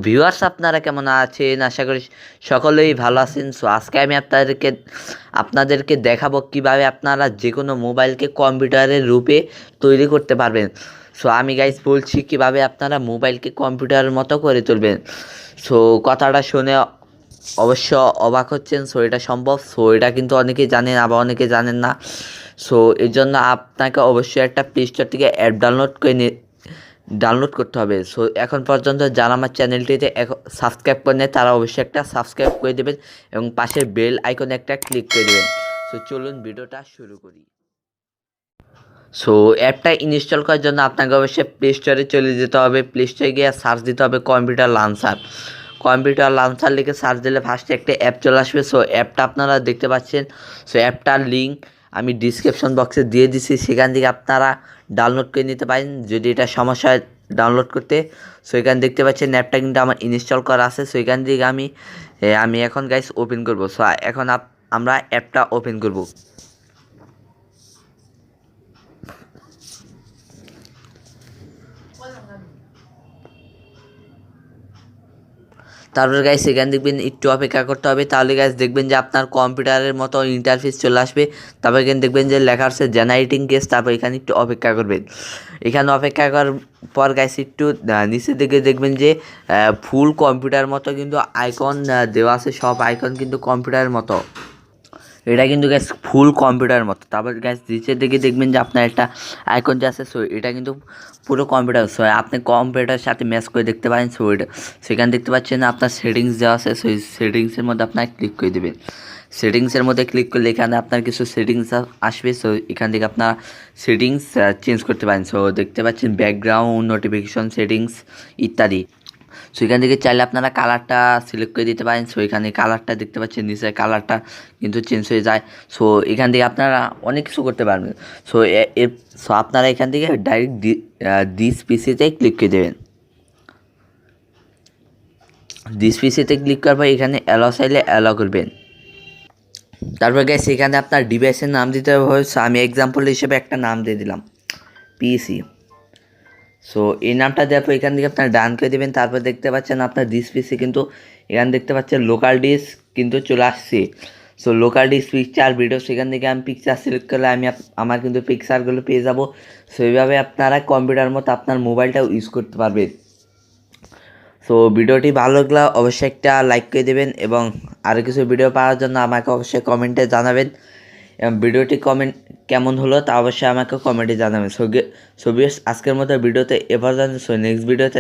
Viewers আপনারা কেমন আছেন? আশা করি সকলেই ভালো আছেন। সো আজকে আমি আপনাদেরকে দেখাবো কিভাবে আপনারা যেকোনো মোবাইলকে কম্পিউটারের রূপে তৈরি করতে পারবেন। সো আমি গাইস বলছি কিভাবে আপনারা মোবাইলকে কম্পিউটারের মতো করে তুলবেন। সো কথাটা শুনে অবশ্য অবাক হচ্ছেন। সো এটা সম্ভব। সো এটা কিন্তু অনেকেই জানেন, আবার অনেকে জানেন না। সো এর জন্য আপনাকে অবশ্যই একটা প্লে স্টোর থেকে অ্যাপ ডাউনলোড করতে হবে। সো এখন পর্যন্ত যারা আমার চ্যানেলটিতে সাবস্ক্রাইব করেন তারা অবশ্যই একটা সাবস্ক্রাইব করে দেবেন এবং পাশের বেল আইকনে একটা ক্লিক করে দেবেন। সো চলুন ভিডিওটা শুরু করি। সো অ্যাপটা ইনস্টল করার জন্য আপনাকে অবশ্যই প্লে স্টোরে চলে যেতে হবে। প্লে স্টোরে গিয়ে সার্চ দিতে হবে কম্পিউটার লঞ্চার লিখে সার্চ দিলে ফার্স্টে একটা অ্যাপ চলে আসবে। সো অ্যাপটা আপনারা দেখতে পাচ্ছেন। সো অ্যাপটার লিঙ্ক আমি ডিসক্রিপশন বক্সে দিয়ে দিছি, সেখান থেকে আপনারা ডাউনলোড করে নিতে পারেন যদি এটা সমস্যা হয় ডাউনলোড করতে। সো এখানে দেখতে পাচ্ছেন অ্যাপটা কিন্তু আমার ইনস্টল করা আছে। সো এখান থেকে আমি এখন গাইস ওপেন করব। সো এখন আমরা অ্যাপটা ওপেন করব। তারপর গাইস সেখানে দেখবেন একটু অপেক্ষা করতে হবে, তাহলে গাইস দেখবেন যে আপনার কম্পিউটারের মতো ইন্টারফেস চলে আসবে। তারপর এখানে দেখবেন যে লেখা আছে জেনারেটিং কেস। তারপর এখানে একটু অপেক্ষা করবেন। এখানে অপেক্ষা করার পর গাইস একটু নিচের দিকে দেখবেন যে ফুল কম্পিউটার মতো কিন্তু আইকন দেওয়া আছে। সব আইকন কিন্তু কম্পিউটারের মতো, এটা কিন্তু গ্যাস ফুল কম্পিউটারের মতো। তারপর গ্যাস নিচের দিকে দেখবেন যে আপনার একটা আইকন যে আছে। সো এটা কিন্তু পুরো কম্পিউটার। সো আপনি কম্পিউটারের সাথে ম্যাচ করে দেখতে পারেন। সো এটা সেখানে দেখতে পাচ্ছেন আপনার সেটিংস দেওয়া আছে। সো এই সেটিংসের মধ্যে আপনার ক্লিক করে দেবেন। সেটিংসের মধ্যে ক্লিক করলে এখানে আপনার কিছু সেটিংস আসবে। সো এখান থেকে আপনার সেটিংস চেঞ্জ করতে পারেন। সো দেখতে পাচ্ছেন ব্যাকগ্রাউন্ড, নোটিফিকেশন সেটিংস ইত্যাদি। সো এখান থেকে চাইলে আপনারা কালারটা সিলেক্ট করে দিতে পারেন। সো এখানে কালারটা দেখতে পাচ্ছেন নিচে কালারটা কিন্তু চেঞ্জ হয়ে যায়। সো এখান থেকে আপনারা অনেক কিছু করতে পারবেন। সো সো আপনারা এখান থেকে ডাইরেক্ট দিস পিসিতে ক্লিক করে দেবেন। দিস পিসিতে ক্লিক করার পর এখানে অ্যালো চাইলে অ্যালো করবেন। তারপর গ্যাস এখানে আপনার ডিভাইসের নাম দিতে হবে। সো আমি এক্সাম্পল হিসেবে একটা নাম দিয়ে দিলাম পিসি। সো এই নামটা দেওয়ার পর এখান থেকে আপনার ডান করে দেবেন। তারপর দেখতে পাচ্ছেন আপনার ডিস পিসি কিন্তু এখানে দেখতে পাচ্ছেন লোকাল ডিস্ক কিন্তু চলে আসছে। So local disk picture video, সেখান থেকে আমি পিকচার সিলেক্ট করলে আমার কিন্তু পিকচারগুলো পেয়ে যাব। সো এইভাবে আপনারা কম্পিউটার মতো আপনার মোবাইলটাও ইউজ করতে পারবেন। সো ভিডিওটি ভালো লাগলে অবশ্যই একটা লাইক করে দেবেন এবং আরও কিছু ভিডিও পাওয়ার জন্য আমাকে অবশ্যই কমেন্টে জানাবেন এবং ভিডিওটি কেমন হলো তা অবশ্যই আমাকে কমেন্টে জানাবেন। সো আজকের মতো ভিডিওতে এ পর্যন্ত। সো নেক্সট ভিডিওতে